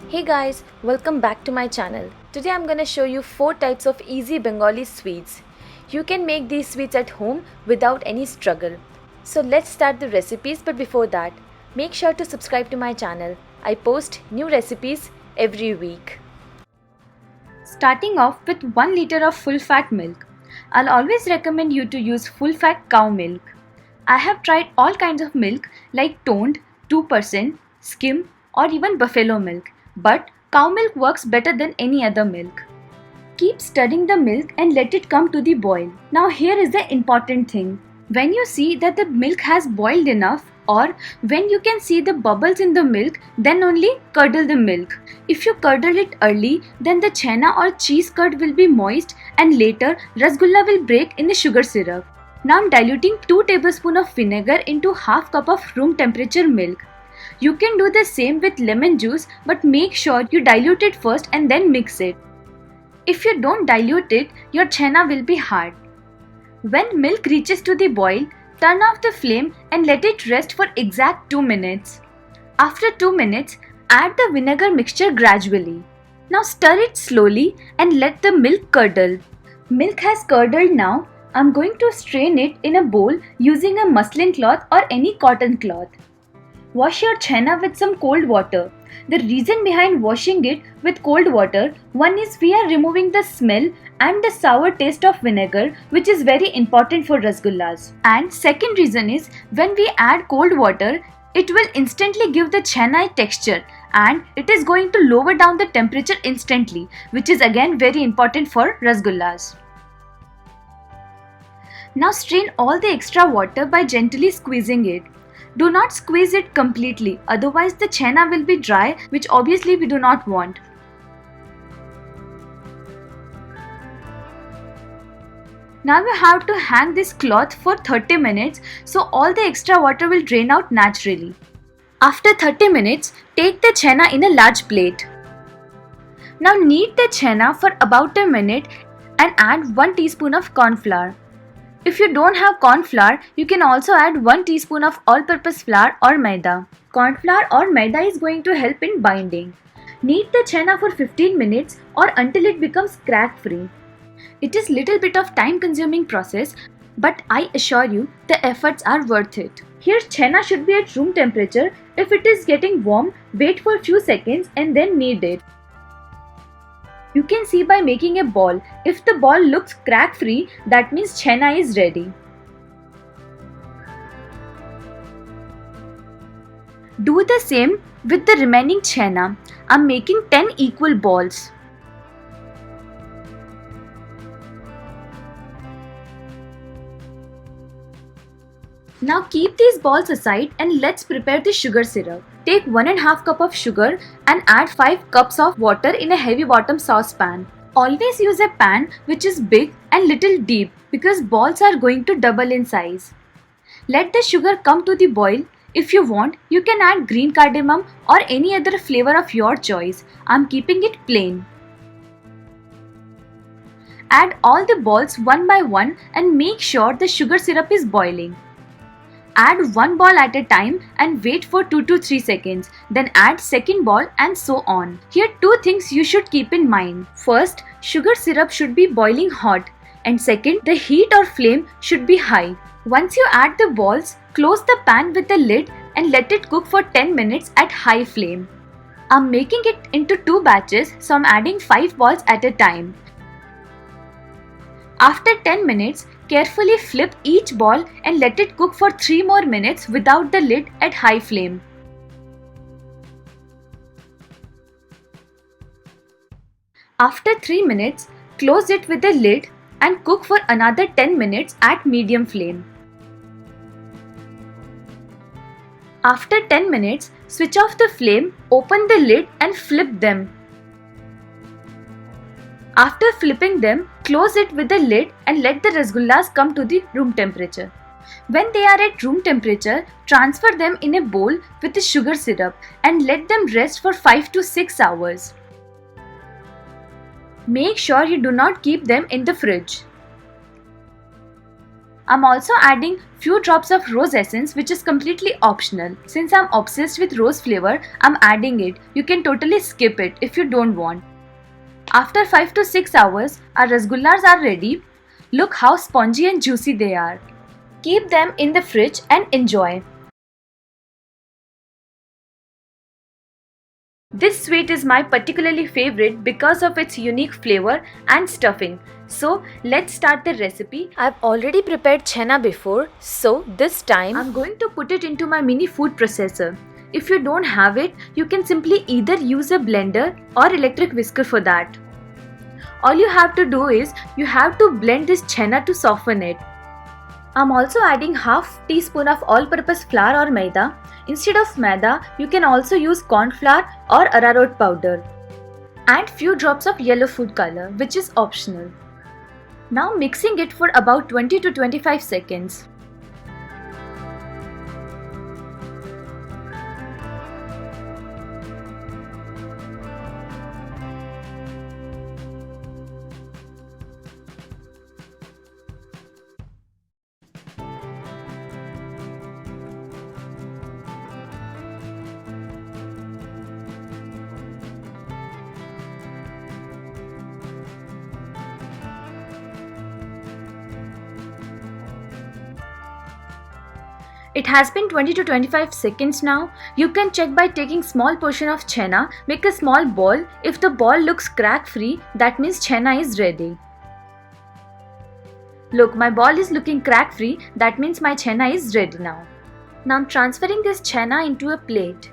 Hey guys, welcome back to my channel. Today I'm gonna show you 4 types of easy Bengali sweets. You can make these sweets at home without any struggle. So let's start the recipes, but before that, make sure to subscribe to my channel. I post new recipes every week. Starting off with 1 liter of full fat milk. I'll always recommend you to use full fat cow milk. I have tried all kinds of milk like toned, 2%, skim or even buffalo milk, but cow milk works better than any other milk. Keep stirring the milk and let it come to the boil. Now here is the important thing. When you see that the milk has boiled enough or when you can see the bubbles in the milk, then only curdle the milk. If you curdle it early, then the chena or cheese curd will be moist and later rasgulla will break in the sugar syrup. Now I'm diluting 2 tablespoons of vinegar into half cup of room temperature milk. You can do the same with lemon juice, but make sure you dilute it first and then mix it. If you don't dilute it, your chena will be hard. When milk reaches to the boil, turn off the flame and let it rest for exact 2 minutes. After 2 minutes, add the vinegar mixture gradually. Now stir it slowly and let the milk curdle. Milk has curdled now. I'm going to strain it in a bowl using a muslin cloth or any cotton cloth. Wash your chena with some cold water. The reason behind washing it with cold water, one is we are removing the smell and the sour taste of vinegar, which is very important for rasgullas. And second reason is when we add cold water, it will instantly give the chena a texture and it is going to lower down the temperature instantly, which is again very important for rasgullas. Now strain all the extra water by gently squeezing it. Do not squeeze it completely, otherwise the chena will be dry, which obviously we do not want. Now you have to hang this cloth for 30 minutes so all the extra water will drain out naturally. After 30 minutes, take the chena in a large plate. Now knead the chena for about a minute and add 1 teaspoon of corn flour. If you don't have corn flour, you can also add 1 teaspoon of all-purpose flour or maida. Corn flour or maida is going to help in binding. Knead the chena for 15 minutes or until it becomes crack-free. It is little bit of time-consuming process, but I assure you the efforts are worth it. Here chena should be at room temperature. If it is getting warm, wait for a few seconds and then knead it. You can see by making a ball. If the ball looks crack-free, that means chena is ready. Do the same with the remaining chena. I'm making 10 equal balls. Now keep these balls aside and let's prepare the sugar syrup. Take 1.5 cup of sugar and add 5 cups of water in a heavy bottom saucepan. Always use a pan which is big and little deep because balls are going to double in size. Let the sugar come to the boil. If you want, you can add green cardamom or any other flavor of your choice. I'm keeping it plain. Add all the balls one by one and make sure the sugar syrup is boiling. Add one ball at a time and wait for 2 to 3 seconds. Then add second ball and so on. Here 2 things you should keep in mind. First, sugar syrup should be boiling hot. And second, the heat or flame should be high. Once you add the balls, close the pan with the lid and let it cook for 10 minutes at high flame. I'm making it into 2 batches, so I'm adding 5 balls at a time. After 10 minutes, carefully flip each ball and let it cook for 3 more minutes without the lid at high flame. After 3 minutes, close it with the lid and cook for another 10 minutes at medium flame. After 10 minutes, switch off the flame, open the lid and flip them. After flipping them, close it with the lid and let the rasgullas come to the room temperature. When they are at room temperature, transfer them in a bowl with the sugar syrup and let them rest for 5 to 6 hours. Make sure you do not keep them in the fridge. I'm also adding few drops of rose essence, which is completely optional. Since I'm obsessed with rose flavor, I'm adding it. You can totally skip it if you don't want. After 5 to 6 hours, our rasgullas are ready. Look how spongy and juicy they are. Keep them in the fridge and enjoy. This sweet is my particularly favorite because of its unique flavor and stuffing. So let's start the recipe. I've already prepared chena before, so this time I'm going to put it into my mini food processor. If you don't have it, you can simply either use a blender or electric whisker for that. All you have to do is you have to blend this chena to soften it. I'm also adding half teaspoon of all-purpose flour or maida. Instead of maida, you can also use corn flour or arrowroot powder. And few drops of yellow food color, which is optional. Now mixing it for about 20 to 25 seconds. It has been 20 to 25 seconds now. You can check by taking small portion of chena, make a small ball. If the ball looks crack free, that means chena is ready. Look, my ball is looking crack free, that means my chena is ready now. Now I'm transferring this chena into a plate.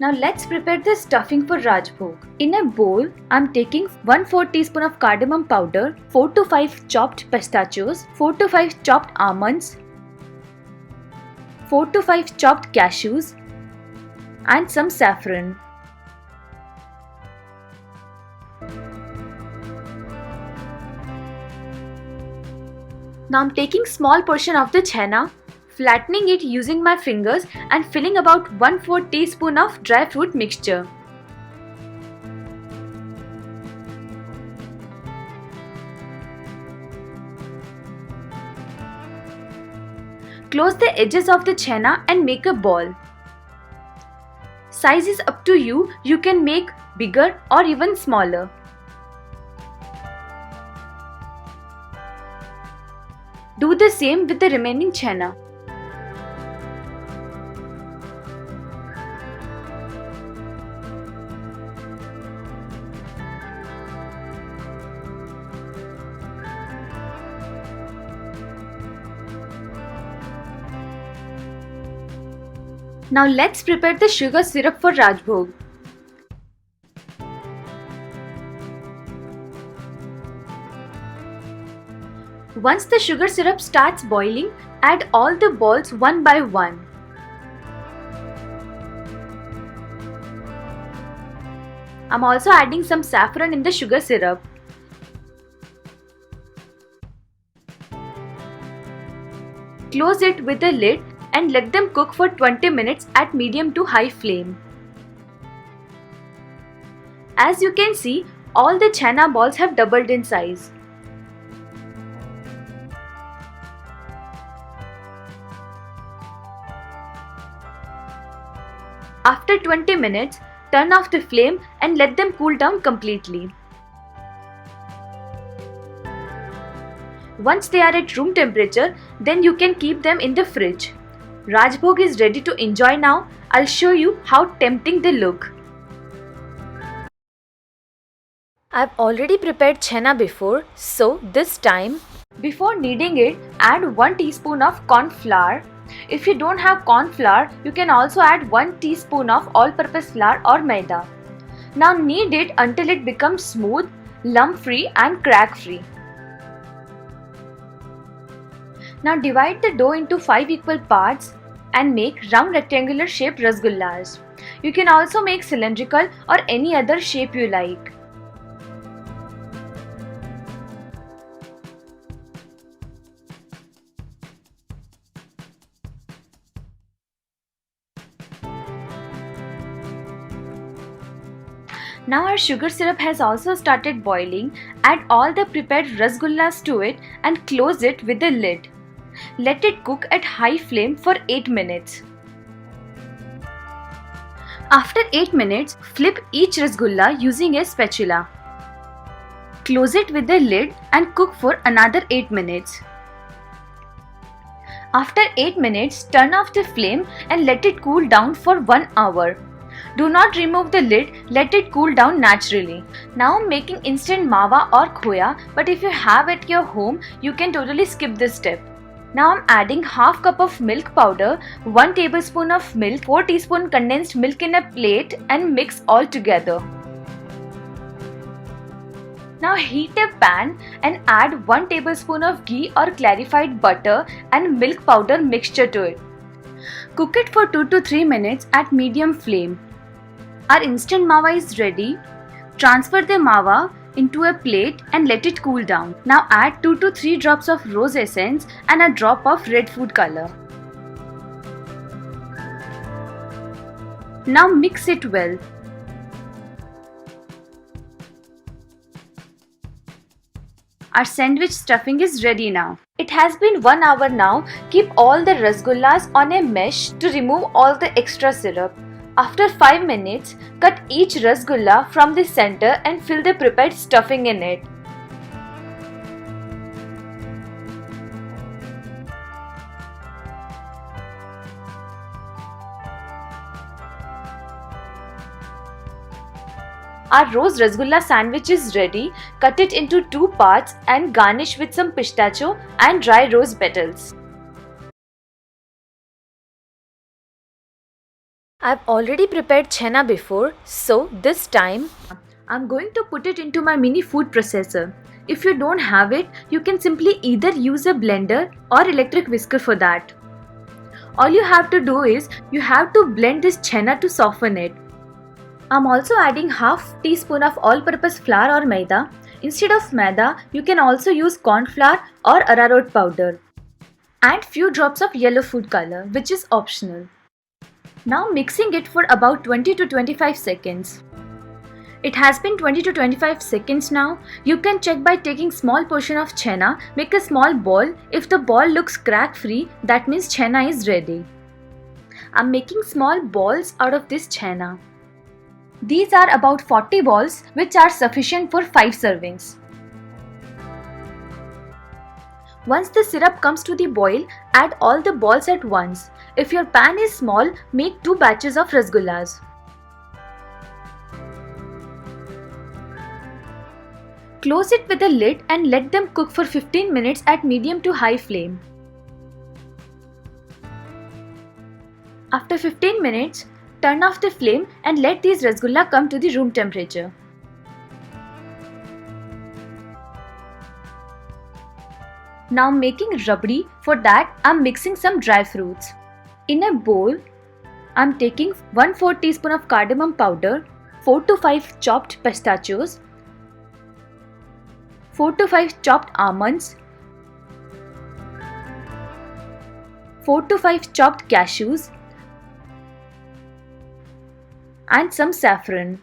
Now let's prepare the stuffing for Rajbhog. In a bowl, I'm taking 1/4 teaspoon of cardamom powder, 4 to 5 chopped pistachios, 4 to 5 chopped almonds, 4 to 5 chopped cashews, and some saffron. Now I'm taking small portion of the chena, flattening it using my fingers and filling about 1/4 teaspoon of dry fruit mixture. Close the edges of the chena and make a ball. Size is up to you, you can make bigger or even smaller. Do the same with the remaining chena. Now let's prepare the sugar syrup for Rajbhog. Once the sugar syrup starts boiling, add all the balls one by one. I'm also adding some saffron in the sugar syrup. Close it with a lid and let them cook for 20 minutes at medium to high flame. As you can see, all the chana balls have doubled in size. After 20 minutes, turn off the flame and let them cool down completely. Once they are at room temperature, then you can keep them in the fridge. Rajbhog is ready to enjoy now. I'll show you how tempting they look. I've already prepared chena before, so this time, before kneading it, add 1 teaspoon of corn flour. If you don't have corn flour, you can also add 1 teaspoon of all-purpose flour or maida. Now knead it until it becomes smooth, lump-free and crack-free. Now divide the dough into 5 equal parts and make round rectangular shaped rasgullas. You can also make cylindrical or any other shape you like. Now our sugar syrup has also started boiling. Add all the prepared rasgullas to it and close it with the lid. Let it cook at high flame for 8 minutes. After 8 minutes, flip each rasgulla using a spatula. Close it with the lid and cook for another 8 minutes. After 8 minutes, turn off the flame and let it cool down for 1 hour. Do not remove the lid, let it cool down naturally. Now I'm making instant mawa or khoya, but if you have at your home, you can totally skip this step. Now I'm adding half cup of milk powder, 1 tablespoon of milk, 4 teaspoon condensed milk in a plate and mix all together. Now heat a pan and add 1 tablespoon of ghee or clarified butter and milk powder mixture to it. Cook it for 2 to 3 minutes at medium flame. Our instant mawa is ready. Transfer the mawa into a plate and let it cool down. Now add 2 to 3 drops of rose essence and a drop of red food color. Now mix it well. Our sandwich stuffing is ready now. It has been 1 hour now. Keep all the rasgullas on a mesh to remove all the extra syrup. After 5 minutes, cut each rasgulla from the center and fill the prepared stuffing in it. Our rose rasgulla sandwich is ready. Cut it into 2 parts and garnish with some pistachio and dry rose petals. I've already prepared chenna before, so this time I'm going to put it into my mini food processor. If you don't have it, you can simply either use a blender or electric whisker for that. All you have to do is you have to blend this chenna to soften it. I'm also adding half teaspoon of all-purpose flour or maida. Instead of maida, you can also use corn flour or arrowroot powder. And few drops of yellow food color, which is optional. Now mixing it for about 20 to 25 seconds. It has been 20 to 25 seconds now. You can check by taking small portion of chenna, make a small ball. If the ball looks crack free, that means chenna is ready. I'm making small balls out of this chenna. These are about 40 balls, which are sufficient for 5 servings. Once the syrup comes to the boil, add all the balls at once. If your pan is small, make 2 batches of rasgullas. Close it with a lid and let them cook for 15 minutes at medium to high flame. After 15 minutes, turn off the flame and let these rasgulla come to the room temperature. Now making rabdi. For that, I'm mixing some dry fruits. In a bowl, I'm taking 1/4 teaspoon of cardamom powder, 4 to 5 chopped pistachios, 4 to 5 chopped almonds, 4 to 5 chopped cashews, and some saffron.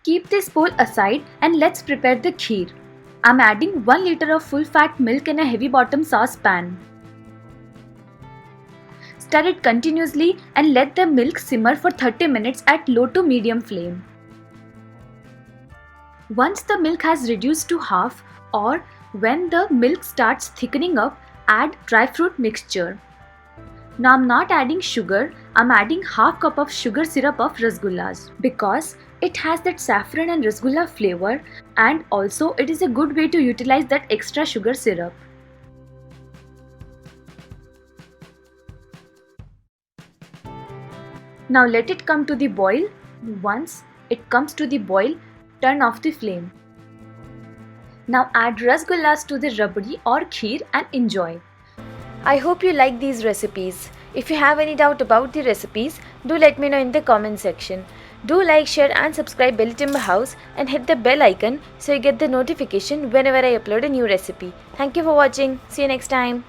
Keep this bowl aside and let's prepare the kheer. I'm adding 1 liter of full fat milk in a heavy bottom saucepan. Stir it continuously and let the milk simmer for 30 minutes at low to medium flame. Once the milk has reduced to half or when the milk starts thickening up, add dry fruit mixture. Now I'm not adding sugar, I'm adding half cup of sugar syrup of rasgullas because it has that saffron and rasgulla flavor, and also it is a good way to utilize that extra sugar syrup. Now let it come to the boil. Once it comes to the boil, turn off the flame. Now add rasgullas to the rabdi or kheer and enjoy. I hope you like these recipes. If you have any doubt about the recipes, do let me know in the comment section. Do like, share and subscribe Belly Timber House and hit the bell icon so you get the notification whenever I upload a new recipe. Thank you for watching. See you next time.